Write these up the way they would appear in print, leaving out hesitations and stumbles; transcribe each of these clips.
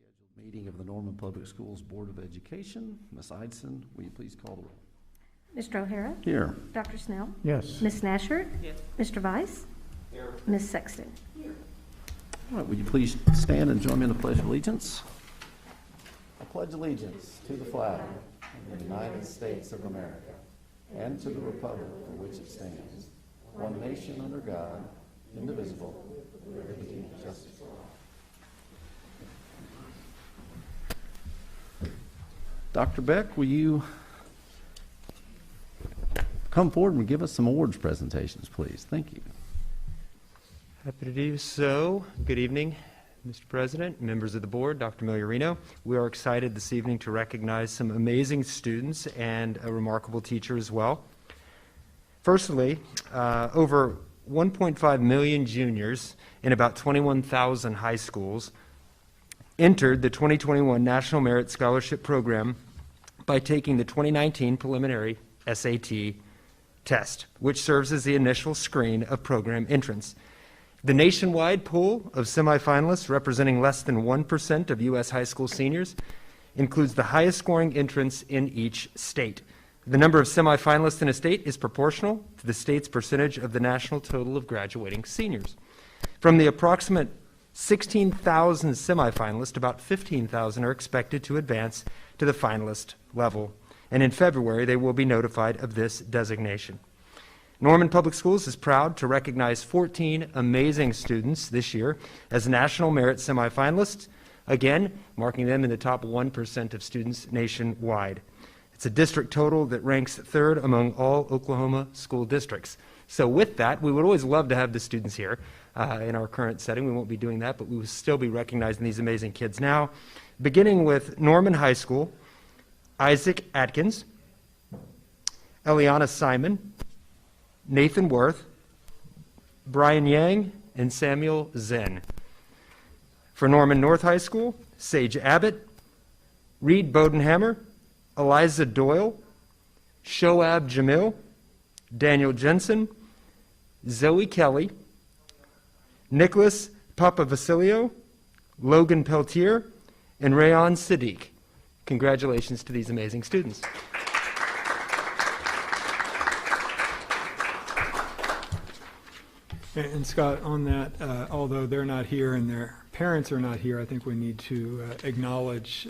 Scheduled meeting of the Norman Public Schools Board of Education. Ms. Eidson, will you please call the roll? Mr. O'Hara? Here. Dr. Snell? Yes. Ms. Nashert? Yes. Mr. Weiss? Here. Ms. Sexton? All right, will you please stand and join me in the Pledge of Allegiance? I pledge allegiance to the flag of the United States of America and to the republic for which it stands, one nation under God, indivisible, with liberty and justice for all. Dr. Beck, will you come forward and give us some awards presentations, please? Thank you. Happy to do so. Good evening, Mr. President, members of the board, Dr. Migliorino. We are excited this evening to recognize some amazing students and a remarkable teacher as well. Firstly, over 1.5 million juniors in about 21,000 high schools entered the 2021 National Merit Scholarship Program by taking the 2019 preliminary SAT test, which serves as the initial screen of program entrance. The nationwide pool of semifinalists, representing less than 1% of U.S. high school seniors, includes the highest scoring entrants in each state. The number of semifinalists in a state is proportional to the state's percentage of the national total of graduating seniors. From the approximate 16,000 semifinalists, about 15,000 are expected to advance to the finalist level, and in February they will be notified of this designation. Norman Public Schools is proud to recognize 14 amazing students this year as National Merit semifinalists, again, marking them in the top 1% of students nationwide. It's a district total that ranks third among all Oklahoma school districts. So with that, we would always love to have the students here in our current setting. We won't be doing that, but we will still be recognizing these amazing kids now, beginning with Norman High School, Isaac Atkins, Eliana Simon, Nathan Worth, Brian Yang, and Samuel Zen. For Norman North High School, Sage Abbott, Reed Bodenhammer, Eliza Doyle, Shoab Jamil, Daniel Jensen, Zoe Kelly, Nicholas Papavasilio, Logan Peltier, and Rayon Sadiq. Congratulations to these amazing students. And Scott, on that, although they're not here and their parents are not here, I think we need to acknowledge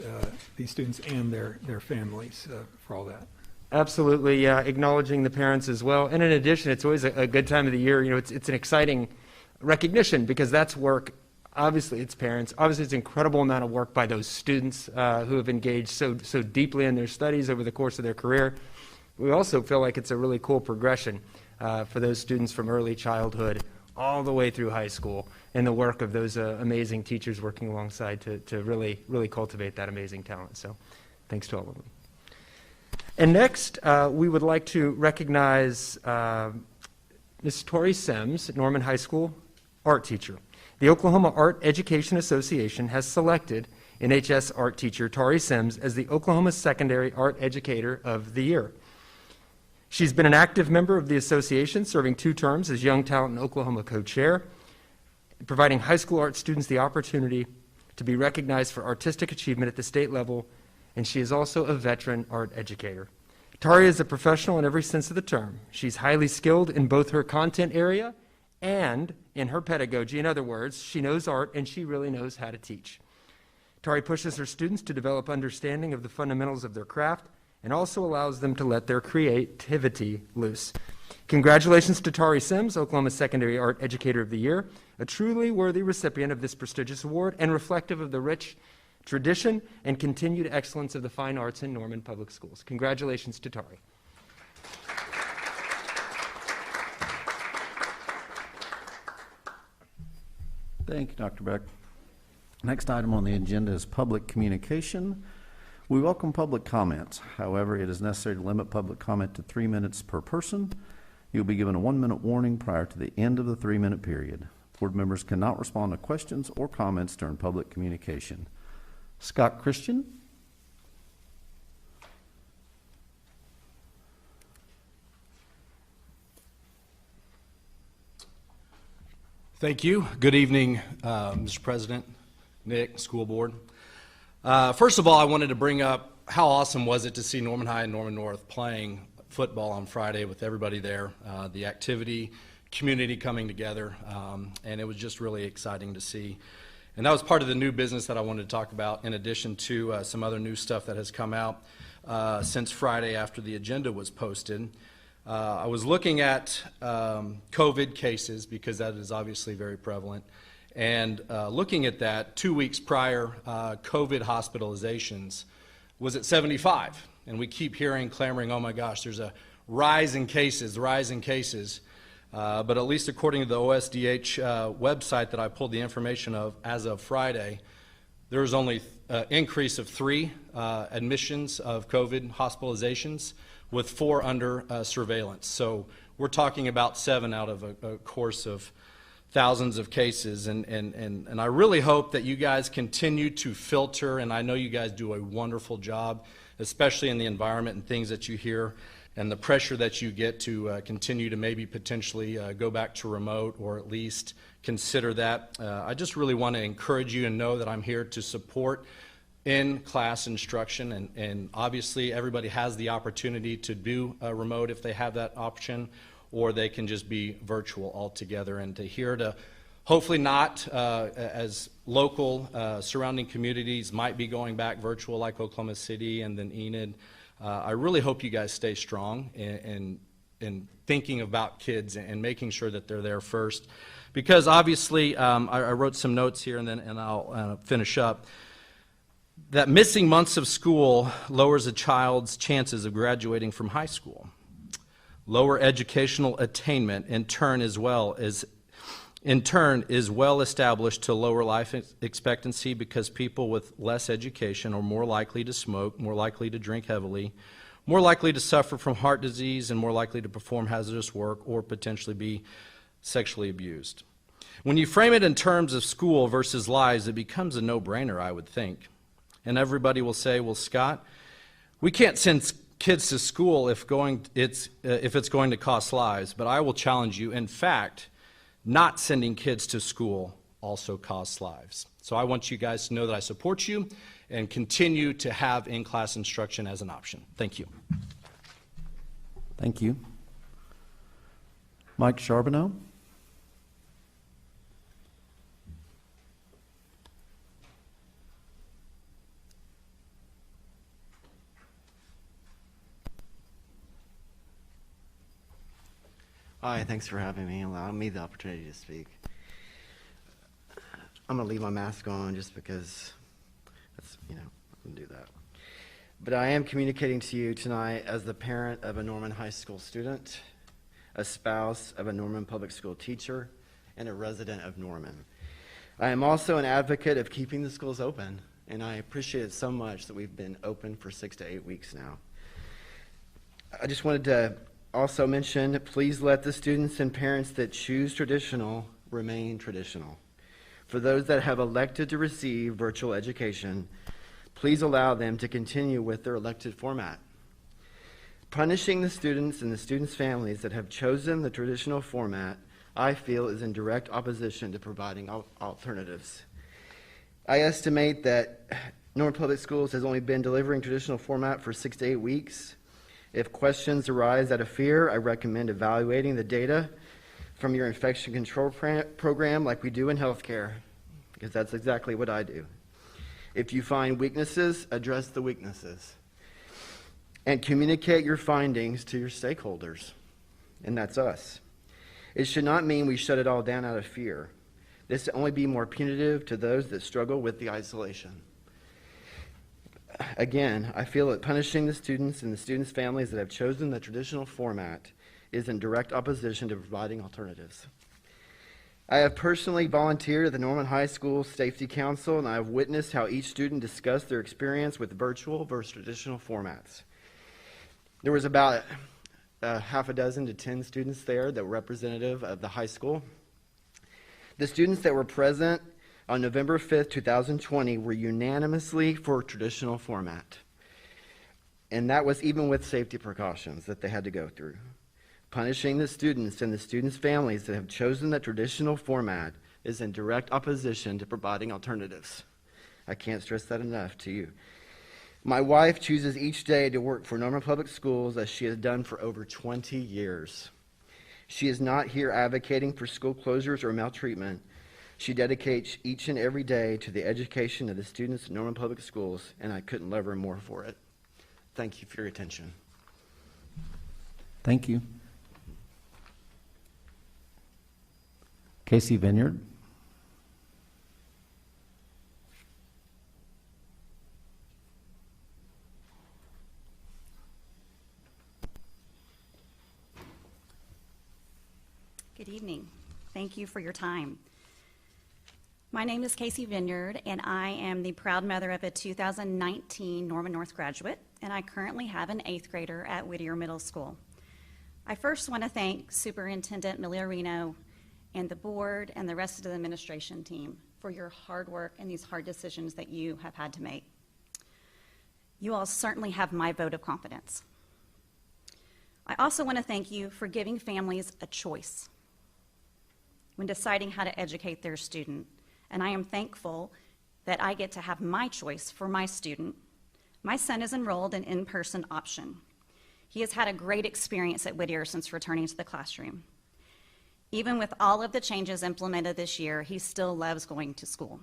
these students and their families for all that. Absolutely, acknowledging the parents as well. And in addition, it's always a good time of the year. You know, it's an exciting recognition because that's work. Obviously, it's parents. Obviously, it's an incredible amount of work by those students who have engaged so deeply in their studies over the course of their career. We also feel like it's a really cool progression for those students from early childhood all the way through high school, and the work of those amazing teachers working alongside to really cultivate that amazing talent. So thanks to all of them. And next, we would like to recognize Ms. Tori Sims, Norman High School art teacher. The Oklahoma Art Education Association has selected NHS art teacher Tori Sims as the Oklahoma Secondary Art Educator of the Year. She's been an active member of the association, serving 2 terms as Young Talent in Oklahoma co-chair, providing high school art students the opportunity to be recognized for artistic achievement at the state level, and she is also a veteran art educator. Tari is a professional in every sense of the term. She's highly skilled in both her content area and in her pedagogy. In other words, she knows art and she really knows how to teach. Tari pushes her students to develop understanding of the fundamentals of their craft and also allows them to let their creativity loose. Congratulations to Tari Sims, Oklahoma Secondary Art Educator of the Year, a truly worthy recipient of this prestigious award and reflective of the rich tradition and continued excellence of the fine arts in Norman Public Schools. Congratulations to Tari. Thank you, Dr. Beck. Next item on the agenda is public communication. We welcome public comments. However, it is necessary to limit public comment to 3 minutes per person. You'll be given a 1-minute warning prior to the end of the 3-minute period. Board members cannot respond to questions or comments during public communication. Scott Christian. Thank you. Good evening, Mr. President, Nick, school board. First of all, I wanted to bring up how awesome was it to see Norman High and Norman North playing football on Friday with everybody there, the activity, community coming together, and it was just really exciting to see. And that was part of the new business that I wanted to talk about, in addition to some other new stuff that has come out since Friday after the agenda was posted. I was looking at COVID cases, because that is obviously very prevalent, and looking at that, 2 weeks prior, COVID hospitalizations was at 75. And we keep hearing, clamoring, oh my gosh, there's a rise in cases. But at least according to the OSDH website that I pulled the information of as of Friday, there was only an increase of 3 admissions of COVID hospitalizations, with 4 under surveillance. So we're talking about 7 out of a course of thousands of cases. And I really hope that you guys continue to filter, and I know you guys do a wonderful job, especially in the environment and things that you hear, and the pressure that you get to continue to maybe potentially go back to remote, or at least consider that. I just really want to encourage you and know that I'm here to support in-class instruction, and obviously everybody has the opportunity to do remote if they have that option, or they can just be virtual altogether. And to hopefully not, as local surrounding communities might be going back virtual, like Oklahoma City and then Enid. I really hope you guys stay strong in thinking about kids and making sure that they're there first, because obviously I wrote some notes here, and I'll finish up. That missing months of school lowers a child's chances of graduating from high school. Lower educational attainment in turn is well established to lower life expectancy, because people with less education are more likely to smoke, more likely to drink heavily, more likely to suffer from heart disease, and more likely to perform hazardous work or potentially be sexually abused. When you frame it in terms of school versus lives, it becomes a no-brainer, I would think. And everybody will say, well, Scott, we can't send kids to school if it's going to cost lives. But I will challenge you. In fact, not sending kids to school also costs lives. So I want you guys to know that I support you and continue to have in-class instruction as an option. Thank you. Thank you. Mike Charbonneau? Hi, thanks for having me, allowing me the opportunity to speak. I'm going to leave my mask on just because that's, I'm going to do that. But I am communicating to you tonight as the parent of a Norman High School student, a spouse of a Norman Public School teacher, and a resident of Norman. I am also an advocate of keeping the schools open, and I appreciate it so much that we've been open for 6 to 8 weeks now. I just wanted to also mention, please let the students and parents that choose traditional remain traditional. For those that have elected to receive virtual education, please allow them to continue with their elected format. Punishing the students and the students' families that have chosen the traditional format, I feel, is in direct opposition to providing alternatives. I estimate that Norman Public Schools has only been delivering traditional format for 6 to 8 weeks. If questions arise out of fear, I recommend evaluating the data from your infection control program like we do in healthcare, because that's exactly what I do. If you find weaknesses, address the weaknesses. And communicate your findings to your stakeholders, and that's us. It should not mean we shut it all down out of fear. This will only be more punitive to those that struggle with the isolation. Again, I feel that punishing the students and the students' families that have chosen the traditional format is in direct opposition to providing alternatives. I have personally volunteered at the Norman High School Safety Council, and I have witnessed how each student discussed their experience with virtual versus traditional formats. There was about half a dozen to 10 students there that were representative of the high school. The students that were present on November 5th, 2020 were unanimously for traditional format. And that was even with safety precautions that they had to go through. Punishing the students and the students' families that have chosen the traditional format is in direct opposition to providing alternatives. I can't stress that enough to you. My wife chooses each day to work for Norman Public Schools as she has done for over 20 years. She is not here advocating for school closures or maltreatment. She dedicates each and every day to the education of the students at Norman Public Schools, and I couldn't love her more for it. Thank you for your attention. Thank you. Casey Vineyard. Good evening. Thank you for your time. My name is Casey Vineyard, and I am the proud mother of a 2019 Norman North graduate, and I currently have an 8th grader at Whittier Middle School. I first want to thank Superintendent Miliarino and the board and the rest of the administration team for your hard work and these hard decisions that you have had to make. You all certainly have my vote of confidence. I also want to thank you for giving families a choice when deciding how to educate their student. And I am thankful that I get to have my choice for my student. My son is enrolled in in-person option. He has had a great experience at Whittier since returning to the classroom. Even with all of the changes implemented this year, he still loves going to school.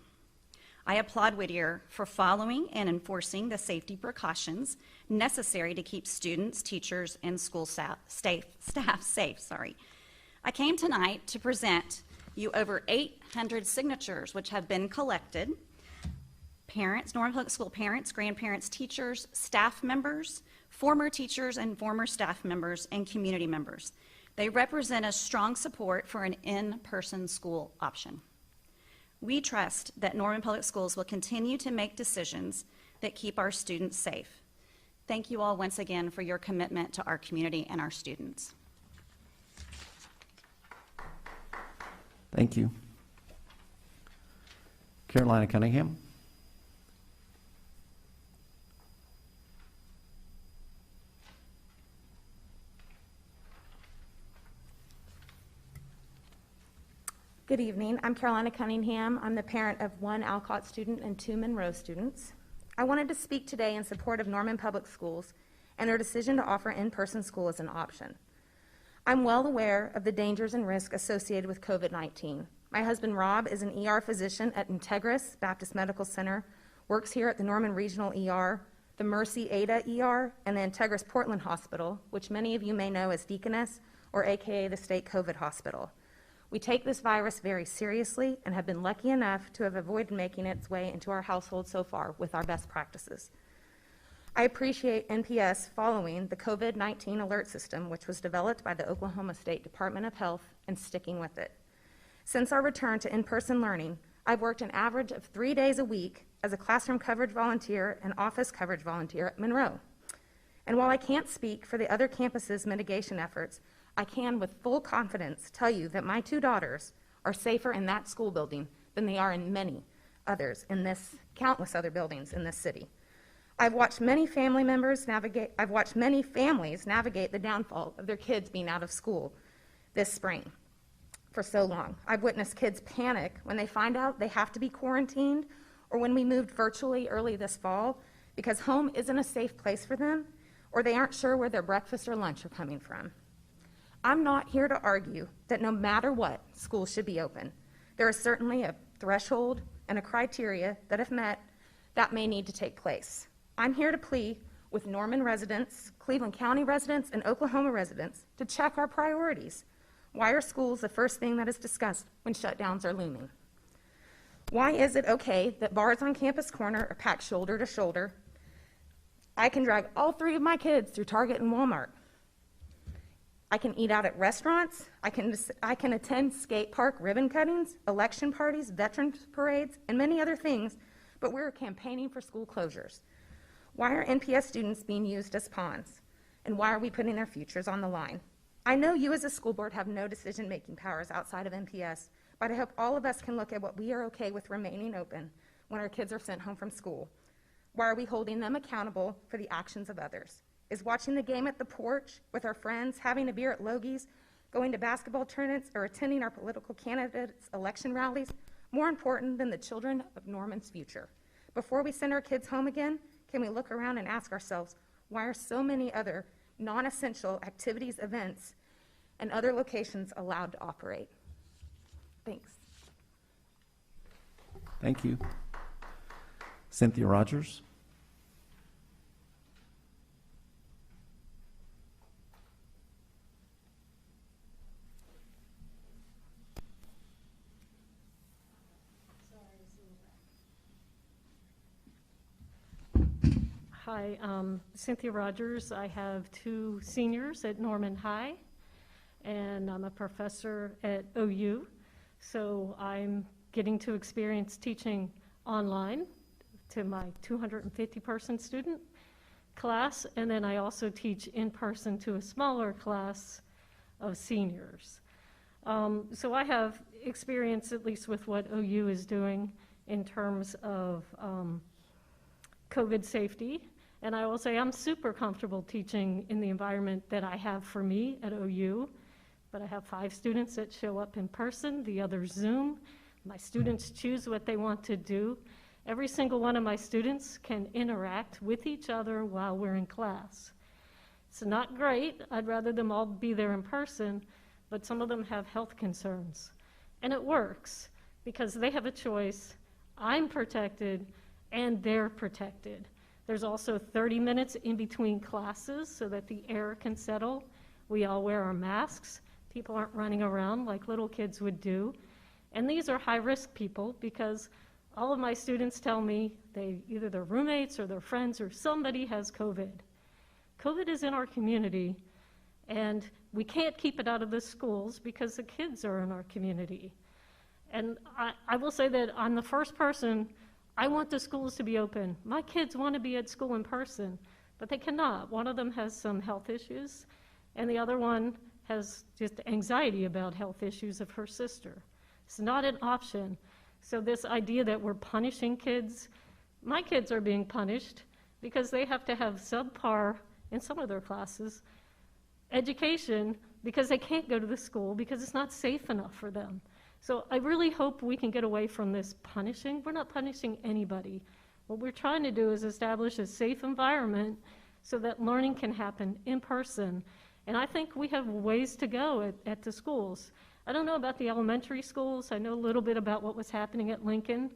I applaud Whittier for following and enforcing the safety precautions necessary to keep students, teachers, and school staff safe. I came tonight to present you over 800 signatures which have been collected. Parents, Norman Public School parents, grandparents, teachers, staff members, former teachers and former staff members, and community members. They represent a strong support for an in-person school option. We trust that Norman Public Schools will continue to make decisions that keep our students safe. Thank you all once again for your commitment to our community and our students. Thank you. Carolina Cunningham. Good evening. I'm Carolina Cunningham. I'm the parent of 1 Alcott student and 2 Monroe students. I wanted to speak today in support of Norman Public Schools and their decision to offer in-person school as an option. I'm well aware of the dangers and risks associated with COVID-19. My husband, Rob, is an ER physician at Integris Baptist Medical Center, works here at the Norman Regional ER, the Mercy Ada ER, and the Integris Portland Hospital, which many of you may know as Deaconess, or AKA the State COVID Hospital. We take this virus very seriously and have been lucky enough to have avoided making its way into our household so far with our best practices. I appreciate NPS following the COVID-19 alert system, which was developed by the Oklahoma State Department of Health, and sticking with it. Since our return to in-person learning, I've worked an average of 3 days a week as a classroom coverage volunteer and office coverage volunteer at Monroe. And while I can't speak for the other campuses' mitigation efforts, I can with full confidence tell you that my 2 daughters are safer in that school building than they are in many others in this, countless other buildings in this city. I've watched many families navigate the downfall of their kids being out of school this spring for so long. I've witnessed kids panic when they find out they have to be quarantined, or when we moved virtually early this fall because home isn't a safe place for them, or they aren't sure where their breakfast or lunch are coming from. I'm not here to argue that no matter what, schools should be open. There is certainly a threshold and a criteria that, if met, that may need to take place. I'm here to plead with Norman residents, Cleveland County residents, and Oklahoma residents to check our priorities. Why are schools the first thing that is discussed when shutdowns are looming? Why is it okay that bars on Campus Corner are packed shoulder to shoulder? I can drag all 3 of my kids through Target and Walmart. I can eat out at restaurants. I can attend skate park ribbon cuttings, election parties, veterans parades, and many other things, but we're campaigning for school closures. Why are NPS students being used as pawns? And why are we putting their futures on the line? I know you as a school board have no decision-making powers outside of NPS, but I hope all of us can look at what we are okay with remaining open when our kids are sent home from school. Why are we holding them accountable for the actions of others? Is watching the game at the porch with our friends, having a beer at Logie's, going to basketball tournaments, or attending our political candidates' election rallies more important than the children of Norman's future? Before we send our kids home again, can we look around and ask ourselves, why are so many other non-essential activities, events, and other locations allowed to operate? Thanks. Thank you. Cynthia Rogers. Hi, Cynthia Rogers. I have 2 seniors at Norman High, and I'm a professor at OU. So I'm getting to experience teaching online to my 250-person student class, and then I also teach in person to a smaller class of seniors. So I have experience, at least with what OU is doing in terms of COVID safety. And I will say I'm super comfortable teaching in the environment that I have for me at OU, but I have 5 students that show up in person, the others Zoom. My students choose what they want to do. Every single one of my students can interact with each other while we're in class. It's not great. I'd rather them all be there in person, but some of them have health concerns. And it works because they have a choice. I'm protected and they're protected. There's also 30 minutes in between classes so that the air can settle. We all wear our masks. People aren't running around like little kids would do. And these are high-risk people because all of my students tell me either their roommates or their friends or somebody has COVID. COVID is in our community, and we can't keep it out of the schools because the kids are in our community. And I will say that I'm the first person. I want the schools to be open. My kids want to be at school in person, but they cannot. One of them has some health issues, and the other one has just anxiety about health issues of her sister. It's not an option. So this idea that we're punishing kids, my kids are being punished because they have to have subpar, in some of their classes, education because they can't go to the school because it's not safe enough for them. So I really hope we can get away from this punishing. We're not punishing anybody. What we're trying to do is establish a safe environment so that learning can happen in person. And I think we have ways to go at the schools. I don't know about the elementary schools. I know a little bit about what was happening at Lincoln.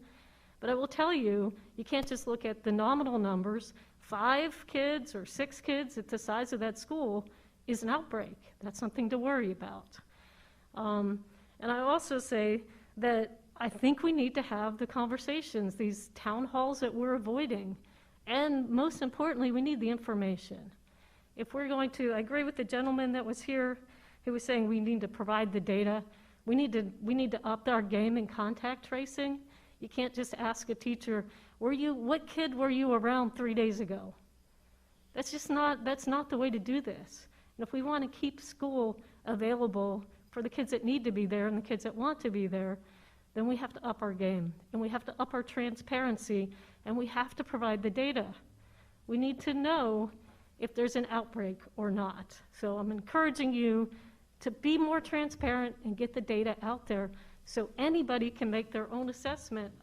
But I will tell you, you can't just look at the nominal numbers. 5 kids or 6 kids at the size of that school is an outbreak. That's something to worry about. And I also say that I think we need to have the conversations, these town halls that we're avoiding. And most importantly, we need the information. If we're going to, I agree with the gentleman that was here who was saying we need to provide the data. We need to up our game in contact tracing. You can't just ask a teacher, what kid were you around 3 days ago? That's not the way to do this. And if we want to keep school available for the kids that need to be there and the kids that want to be there, then we have to up our game, and we have to up our transparency, and we have to provide the data. We need to know if there's an outbreak or not. So I'm encouraging you to be more transparent and get the data out there so anybody can make their own assessment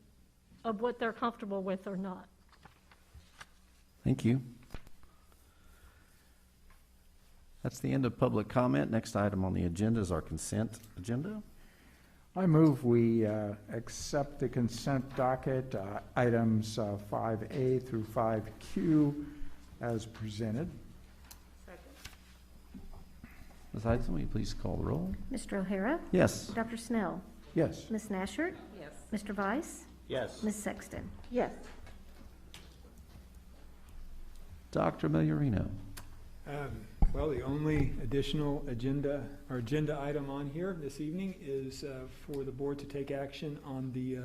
of what they're comfortable with or not. Thank you. That's the end of public comment. Next item on the agenda is our consent agenda. I move we accept the consent docket, items 5A through 5Q as presented. Ms. Heidson, will you please call the roll? Mr. O'Hara? Yes. Dr. Snell? Yes. Ms. Nashert? Yes. Mr. Weiss? Yes. Ms. Sexton? Yes. Dr. Migliorino. Well, the only additional agenda item on here this evening is for the board to take action on the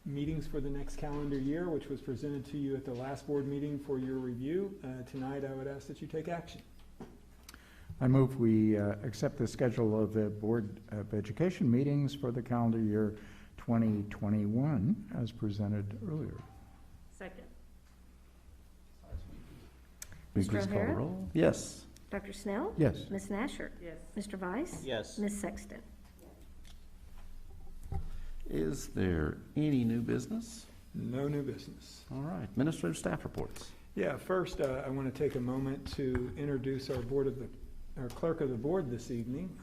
meetings for the next calendar year, which was presented to you at the last board meeting for your review. Tonight, I would ask that you take action. I move we accept the schedule of the Board of Education meetings for the calendar year 2021 as presented earlier. Second. Will you Mr. please call the O'Hara? roll? Yes. Dr. Snell? Yes. Ms. Nashert? Yes. Mr. Weiss? Yes. Ms. Sexton? Is there any new business? No new business. All right, administrative staff reports. Yeah, first, I want to take a moment to introduce our clerk of the board this evening.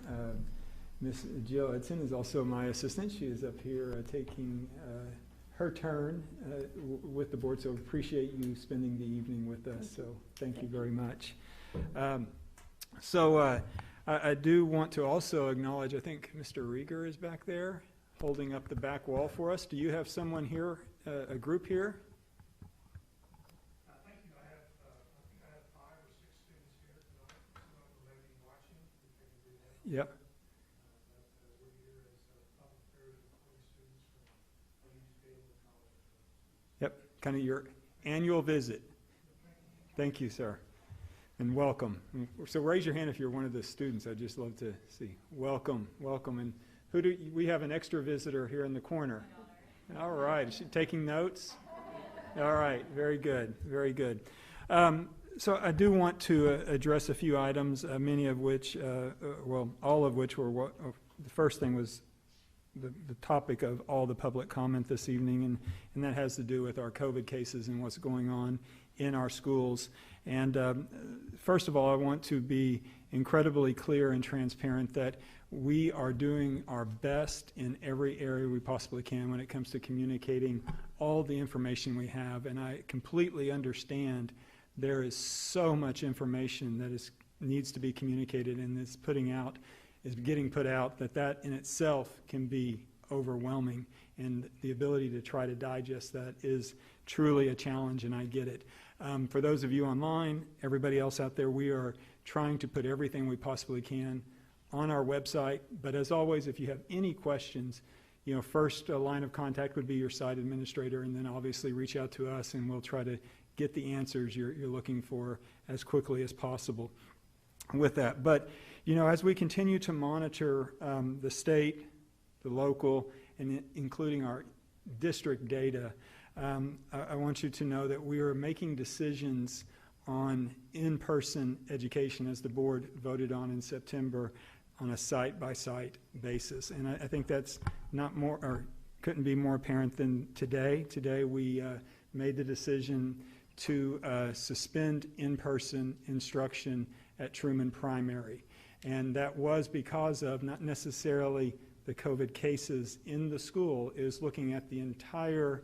Miss Jill Edson is also my assistant. She is up here taking her turn with the board, so appreciate you spending the evening with us. So thank you very much. I do want to also acknowledge, I think Mr. Rieger is back there holding up the back wall for us. Do you have someone here, a group here? Thank you. I think I have 5 or 6 students here tonight. Some of them may be watching. Yep. We're here as public affairs employee students from OU's Field of College. Yep, kind of your annual visit. Thank you, sir, and welcome. So raise your hand if you're one of the students. I'd just love to see. Welcome, welcome. And we have an extra visitor here in the corner. All right, is she taking notes? All right, very good, very good. So I do want to address a few items, many of which, all of which were the first thing was the topic of all the public comment this evening, and that has to do with our COVID cases and what's going on in our schools. And first of all, I want to be incredibly clear and transparent that we are doing our best in every area we possibly can when it comes to communicating all the information we have. And I completely understand there is so much information that needs to be communicated and is getting put out, that in itself can be overwhelming. And the ability to try to digest that is truly a challenge, and I get it. For those of you online, everybody else out there, we are trying to put everything we possibly can on our website. But as always, if you have any questions, first line of contact would be your site administrator, and then obviously reach out to us, and we'll try to get the answers you're looking for as quickly as possible with that. But, as we continue to monitor the state, the local, and including our district data, I want you to know that we are making decisions on in-person education, as the board voted on in September, on a site-by-site basis. And I think that's not more, or couldn't be more apparent than today. Today we made the decision to suspend in-person instruction at Truman Primary. And that was because of not necessarily the COVID cases in the school, is looking at the entire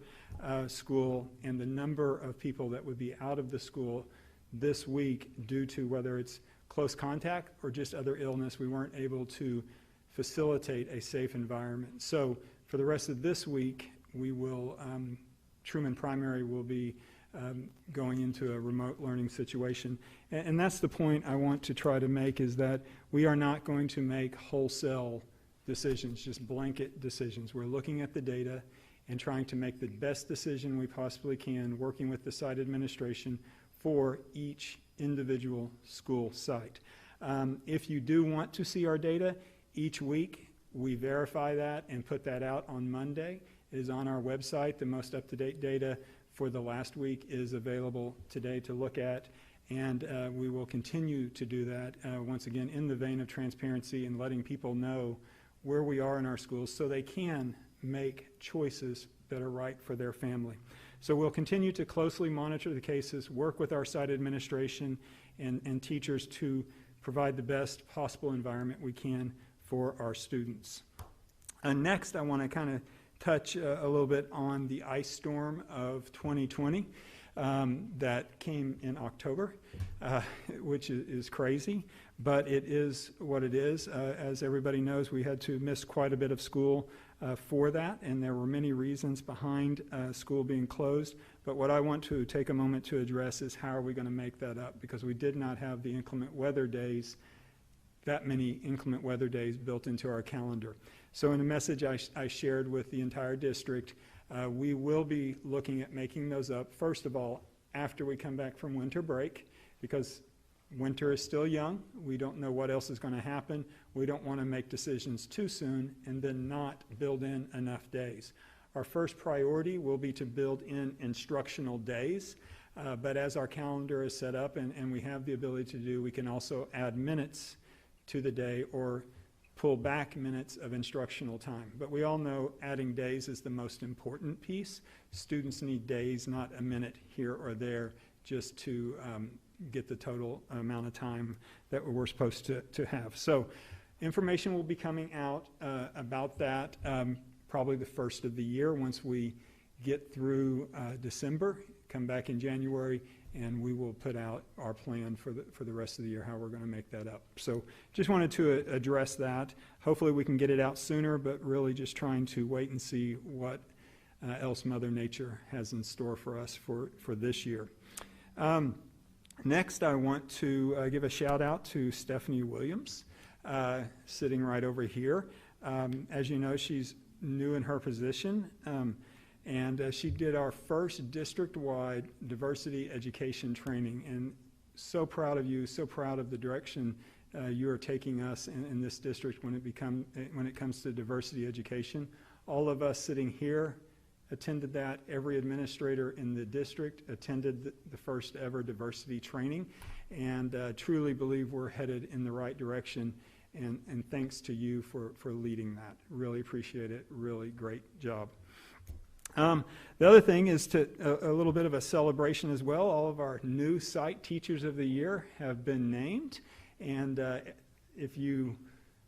school and the number of people that would be out of the school this week due to whether it's close contact or just other illness. We weren't able to facilitate a safe environment. So for the rest of this week, we will, Truman Primary will be going into a remote learning situation. And that's the point I want to try to make, is that we are not going to make wholesale decisions, just blanket decisions. We're looking at the data and trying to make the best decision we possibly can, working with the site administration for each individual school site. If you do want to see our data, each week we verify that and put that out on Monday. It is on our website. The most up-to-date data for the last week is available today to look at, and we will continue to do that, once again, in the vein of transparency and letting people know where we are in our schools so they can make choices that are right for their family. So we'll continue to closely monitor the cases, work with our site administration and teachers to provide the best possible environment we can for our students. Next, I want to kind of touch a little bit on the ice storm of 2020 that came in October, which is crazy, but it is what it is. As everybody knows, we had to miss quite a bit of school for that, and there were many reasons behind school being closed. But what I want to take a moment to address is how are we going to make that up, because we did not have the inclement weather days, that many inclement weather days built into our calendar. So in a message I shared with the entire district, we will be looking at making those up, first of all, after we come back from winter break, because winter is still young. We don't know what else is going to happen. We don't want to make decisions too soon and then not build in enough days. Our first priority will be to build in instructional days, but as our calendar is set up and we have the ability to do, we can also add minutes to the day or pull back minutes of instructional time. But we all know adding days is the most important piece. Students need days, not a minute here or there, just to get the total amount of time that we're supposed to have. So information will be coming out about that probably the first of the year once we get through December, come back in January, and we will put out our plan for the rest of the year, how we're going to make that up. So just wanted to address that. Hopefully we can get it out sooner, but really just trying to wait and see what else Mother Nature has in store for us for this year. Next, I want to give a shout out to Stephanie Williams, sitting right over here. As you know, she's new in her position, and she did our first district-wide diversity education training. And so proud of you, so proud of the direction you are taking us in this district when it comes to diversity education. All of us sitting here attended that. Every administrator in the district attended the first ever diversity training, and truly believe we're headed in the right direction. And thanks to you for leading that. Really appreciate it. Really great job. The other thing is a little bit of a celebration as well. All of our new site teachers of the year have been named, and if you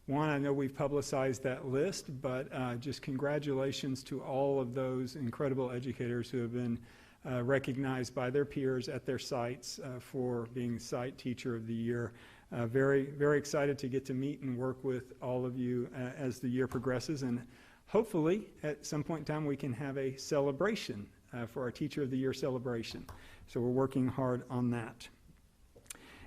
want, I know we've publicized that list, but just congratulations to all of those incredible educators who have been recognized by their peers at their sites for being Site Teacher of the Year. Very, very excited to get to meet and work with all of you as the year progresses, and hopefully at some point in time we can have a celebration for our Teacher of the Year celebration. So we're working hard on that.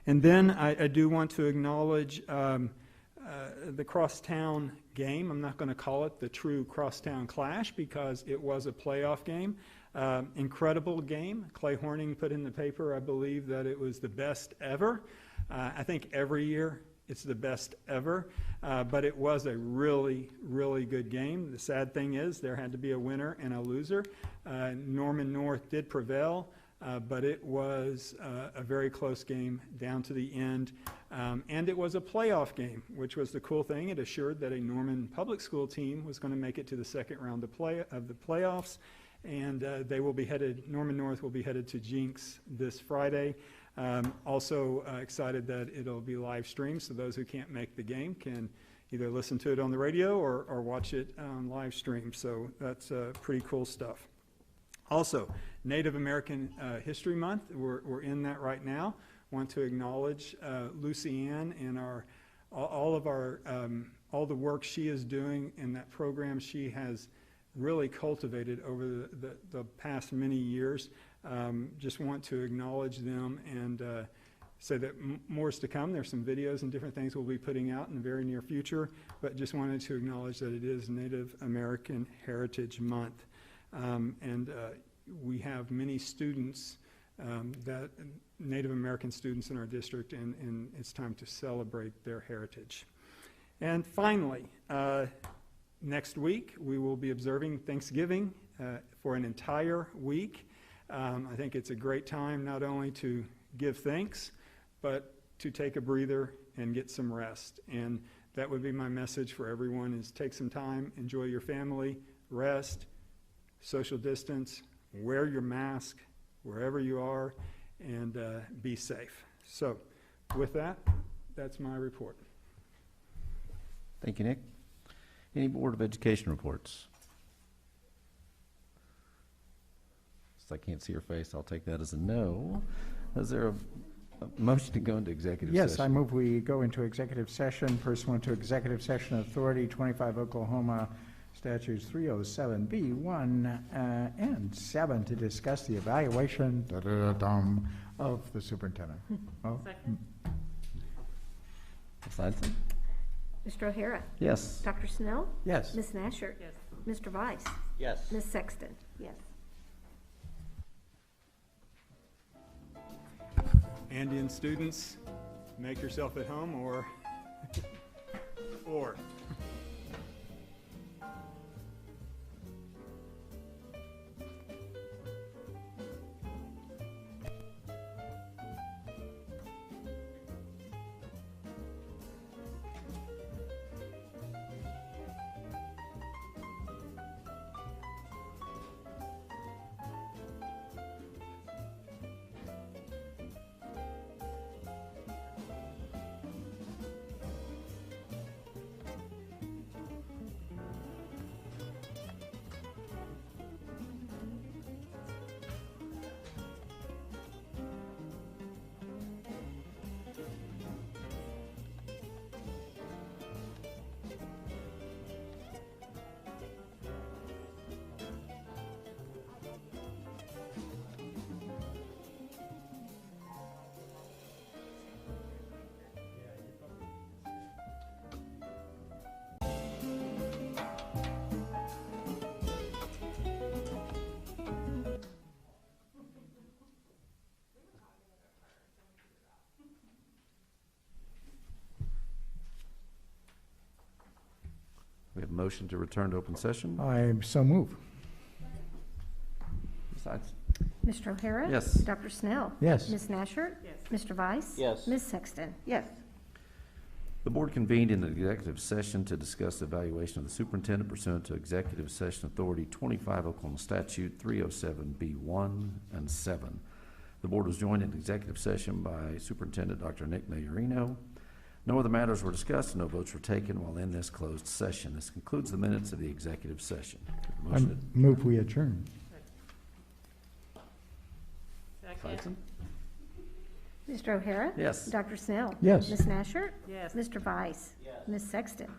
And then I do want to acknowledge the Crosstown game. I'm not going to call it the true Crosstown Clash because it was a playoff game. Incredible game. Clay Horning put in the paper, I believe, that it was the best ever. I think every year it's the best ever, but it was a really, really good game. The sad thing is there had to be a winner and a loser. Norman North did prevail, but it was a very close game down to the end. And it was a playoff game, which was the cool thing. It assured that a Norman public school team was going to make it to the second round of the playoffs. And they will be headed, Norman North will be headed to Jinx this Friday. Also excited that it'll be live streamed, so those who can't make the game can either listen to it on the radio or watch it on live stream. So that's pretty cool stuff. Also, Native American History Month, we're in that right now. Want to acknowledge Lucy Ann and all the work she is doing in that program. She has really cultivated over the past many years. Just want to acknowledge them and say that more is to come. There's some videos and different things we'll be putting out in the very near future, but just wanted to acknowledge that it is Native American Heritage Month. And we have many students, Native American students in our district, and it's time to celebrate their heritage. And finally, next week we will be observing Thanksgiving for an entire week. I think it's a great time not only to give thanks, but to take a breather and get some rest. And that would be my message for everyone, is take some time, enjoy your family, rest, social distance, wear your mask wherever you are, and be safe. So with that, that's my report. Thank you, Nick. Any Board of Education reports? Since I can't see your face, I'll take that as a no. Is there a motion to go into executive session? Yes, I move we go into executive session pursuant to Executive Session Authority 25 Oklahoma Statutes 307B1 and 7 to discuss the evaluation of the superintendent. Second. Ms. Hudson? Mr. O'Hara? Yes. Dr. Snell? Yes. Ms. Nasher? Yes. Mr. Weiss? Yes. Ms. Sexton? Yes. Andean students, make yourself at home or Motion to return to open session? I so move. Besides. Mr. O'Hara? Yes. Dr. Snell? Yes. Ms. Nashert? Mr. Weiss? Yes. Ms. Sexton? Yes. The board convened in an executive session to discuss the evaluation of the superintendent pursuant to Executive Session Authority 25 Oklahoma Statute 307B1 and 7. The board was joined in executive session by Superintendent Dr. Nick Majorino. No other matters were discussed and no votes were taken while in this closed session. This concludes the minutes of the executive session. I Motion move we adjourn. Tyson? Mr. O'Hara? Yes. Dr. Snell? Yes. Ms. Nashert? Yes. Mr. Weiss? Ms. Sexton?